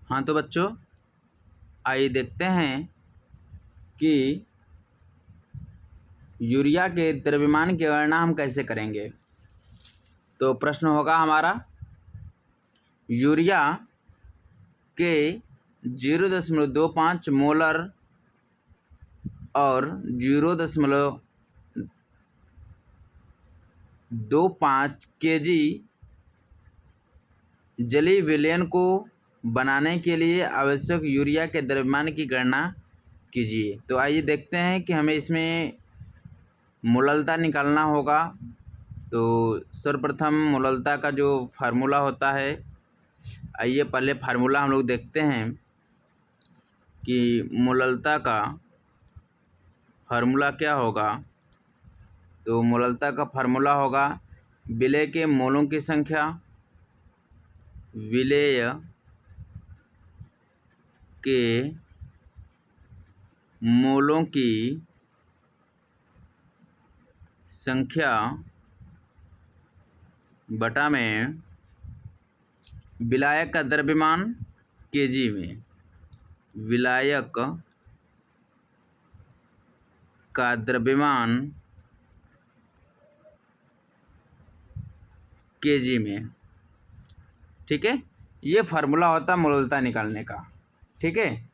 हाँ तो बच्चों, आइए देखते हैं कि यूरिया के द्रव्यमान की गणना हम कैसे करेंगे। तो प्रश्न होगा हमारा, यूरिया के 0.25 मोलर और 0.25 केजी जलीय विलयन को बनाने के लिए आवश्यक यूरिया के द्रव्यमान की गणना कीजिए। तो आइए देखते हैं कि हमें इसमें मोललता निकालना होगा। तो सर्वप्रथम मोललता का जो फार्मूला होता है, आइए पहले फार्मूला हम लोग देखते हैं कि मोललता का फार्मूला क्या होगा। तो मोललता का फार्मूला होगा विलेय के मोलों की संख्या, विलेय के मोलों की संख्या बटा में विलायक का द्रव्यमान केजी में, विलायक का द्रव्यमान केजी में। ठीक है, ये फार्मूला होता है मोललता निकालने का। ठीक है,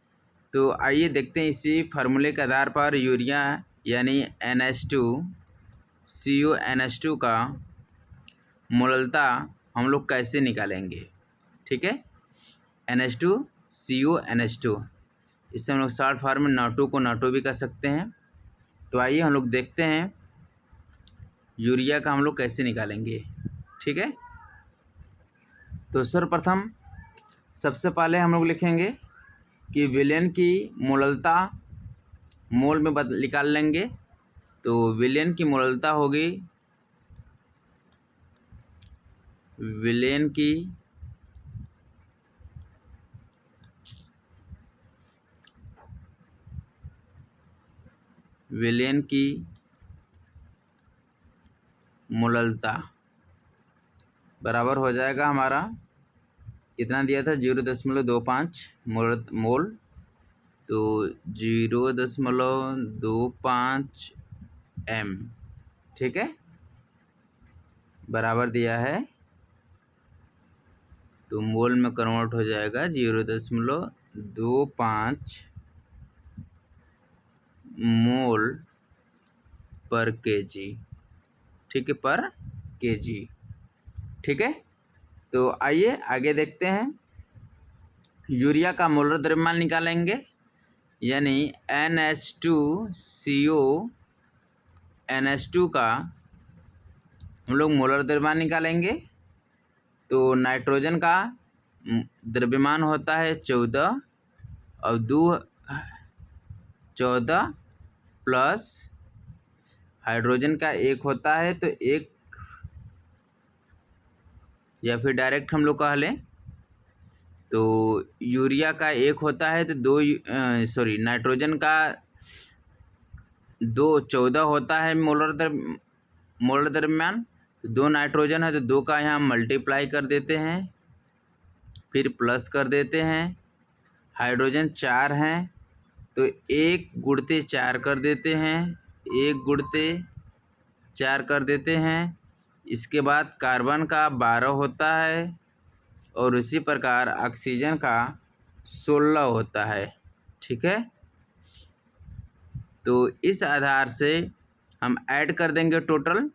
तो आइए देखते हैं इसी फार्मूले के आधार पर यूरिया यानी NH2CuNH2 का मोललता हम लोग कैसे निकालेंगे। ठीक है, NH2CuNH2, इससे हम लोग शॉर्ट फॉर्म में NO2 को NO2 भी कर सकते हैं। तो आइए हम लोग देखते हैं यूरिया का हम लोग कैसे निकालेंगे। ठीक है, तो सर्वप्रथम सबसे पहले हम लोग लिखेंगे कि विलयन की मोललता मोल में निकाल लेंगे। तो विलयन की मोललता होगी, विलयन की मोललता बराबर हो जाएगा हमारा, कितना दिया था 0.25 मोल। तो 0.25 m, ठीक है, बराबर दिया है। तो मोल में कन्वर्ट हो जाएगा 0.25 मोल पर केजी। ठीक है, पर केजी। ठीक है, तो आइए आगे देखते हैं। यूरिया का मोलर द्रव्यमान निकालेंगे, यानी NH2CuNH2 का हम लोग मोलर द्रव्यमान निकालेंगे। तो नाइट्रोजन का द्रव्यमान होता है 14 और 14 प्लस हाइड्रोजन का 1 होता है, तो 1, या फिर डायरेक्ट हम लोग कह लें तो यूरिया का 1 होता है, तो 2 नाइट्रोजन का 14 होता है मोलर द्रव्यमान। 2 नाइट्रोजन है तो 2 का यहाँ मल्टीप्लाई कर देते हैं, फिर प्लस कर देते हैं। हाइड्रोजन 4 हैं तो 1 गुणते 4 कर देते हैं, 1 गुणते 4 कर देते हैं। इसके बाद कार्बन का 12 होता है और उसी प्रकार ऑक्सीजन का 16 होता है। ठीक है, तो इस आधार से हम ऐड कर देंगे टोटल।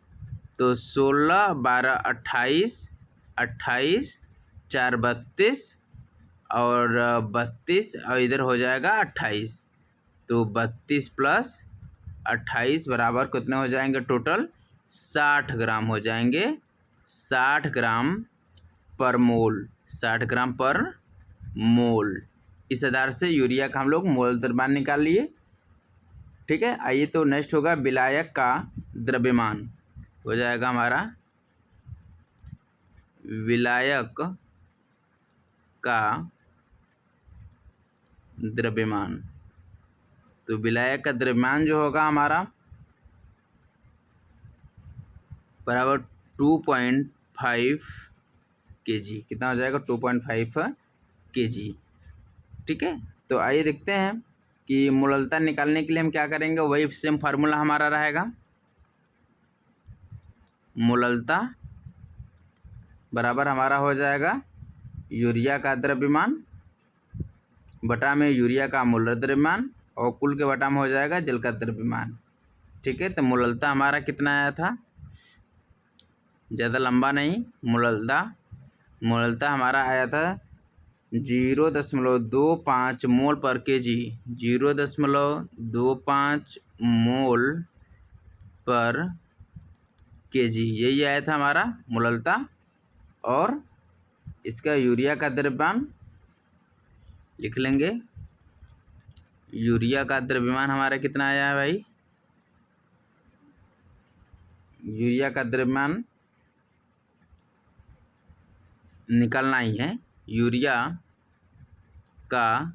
तो 16, 12, 28, 28, 4, 32 और 32 और इधर हो जाएगा 28। तो 32 प्लस 28 बराबर कितने हो जाएंगे टोटल? 60 ग्राम हो जाएंगे। 60 ग्राम पर मोल, 60 ग्राम पर मोल। इस आधार से यूरिया का हम लोग मोल द्रव्यमान निकाल लिए। ठीक है, आइए तो नेक्स्ट होगा विलायक का द्रव्यमान। हो जाएगा हमारा विलायक का द्रव्यमान। तो विलायक का द्रव्यमान जो होगा हमारा बराबर 2.5 kg। कितना हो जाएगा? 2.5 kg। ठीक है, तो आइए देखते हैं कि मूललता निकालने के लिए हम क्या करेंगे। वही सेम फार्मूला हमारा रहेगा, मूललता बराबर हमारा हो जाएगा यूरिया का द्रव्यमान बटा में यूरिया का मूल द्रव्यमान और कुल के बटा में हो जाएगा जल का द्रव्यमान। ठीक है, तो मूललता हमारा कितना आया था, ज़्यादा लंबा नहीं, मूललता हमारा आया था 0.25 मोल पर केजी, 0.25 मोल पर केजी, यही आया था हमारा मूललता। और इसका यूरिया का द्रव्यमान लिख लेंगे, यूरिया का द्रव्यमान हमारा कितना आया है भाई, यूरिया का द्रव्यमान निकालना ही है, यूरिया का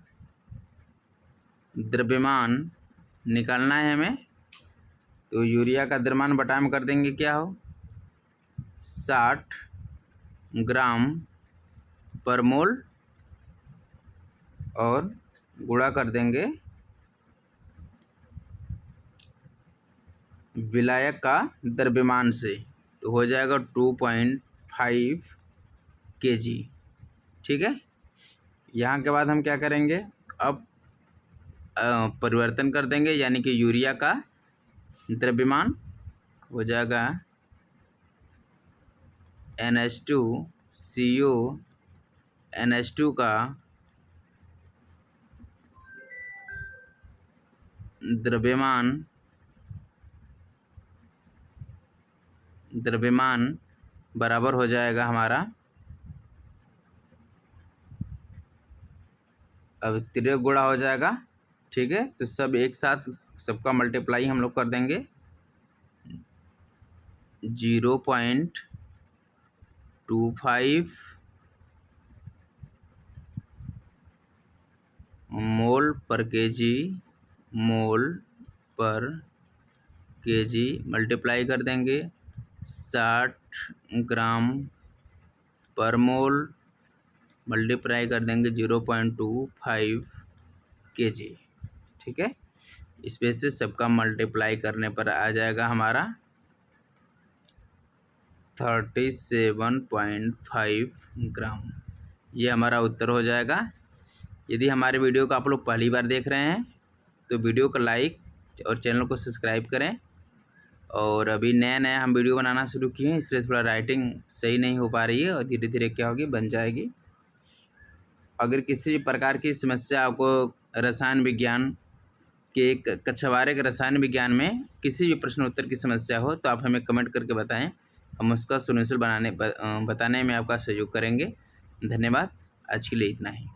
द्रव्यमान निकालना है हमें। तो यूरिया का द्रव्यमान बटा में कर देंगे क्या हो, 60 ग्राम पर मोल और गुणा कर देंगे विलायक का द्रव्यमान से, तो हो जाएगा 2.5 kg। ठीक है, यहाँ के बाद हम क्या करेंगे, अब परिवर्तन कर देंगे, यानी कि यूरिया का द्रव्यमान हो जाएगा NH2CO NH2 का द्रव्यमान बराबर हो जाएगा हमारा, अब तिर्यक गुणा हो जाएगा। ठीक है, तो सब एक साथ सबका मल्टीप्लाई हम लोग कर देंगे, 0.25 मोल पर केजी मल्टीप्लाई कर देंगे 60 ग्राम पर मोल मल्टीप्लाई कर देंगे 0.25 kg। ठीक है, इस पे से सबका मल्टीप्लाई करने पर आ जाएगा हमारा 37.5 ग्राम, ये हमारा उत्तर हो जाएगा। यदि हमारे वीडियो को आप लोग पहली बार देख रहे हैं तो वीडियो को लाइक और चैनल को सब्सक्राइब करें। और अभी नया नया हम वीडियो बनाना शुरू किए हैं, इसलिए थोड़ा राइटिंग सही नहीं हो पा रही है और धीरे धीरे क्या होगी, बन जाएगी। अगर किसी प्रकार की समस्या आपको रसायन विज्ञान के कक्षा 12 के रसायन विज्ञान में किसी भी प्रश्न उत्तर की समस्या हो तो आप हमें कमेंट करके बताएं, हम उसका सोल्यूशन बताने में आपका सहयोग करेंगे। धन्यवाद, आज के लिए इतना ही।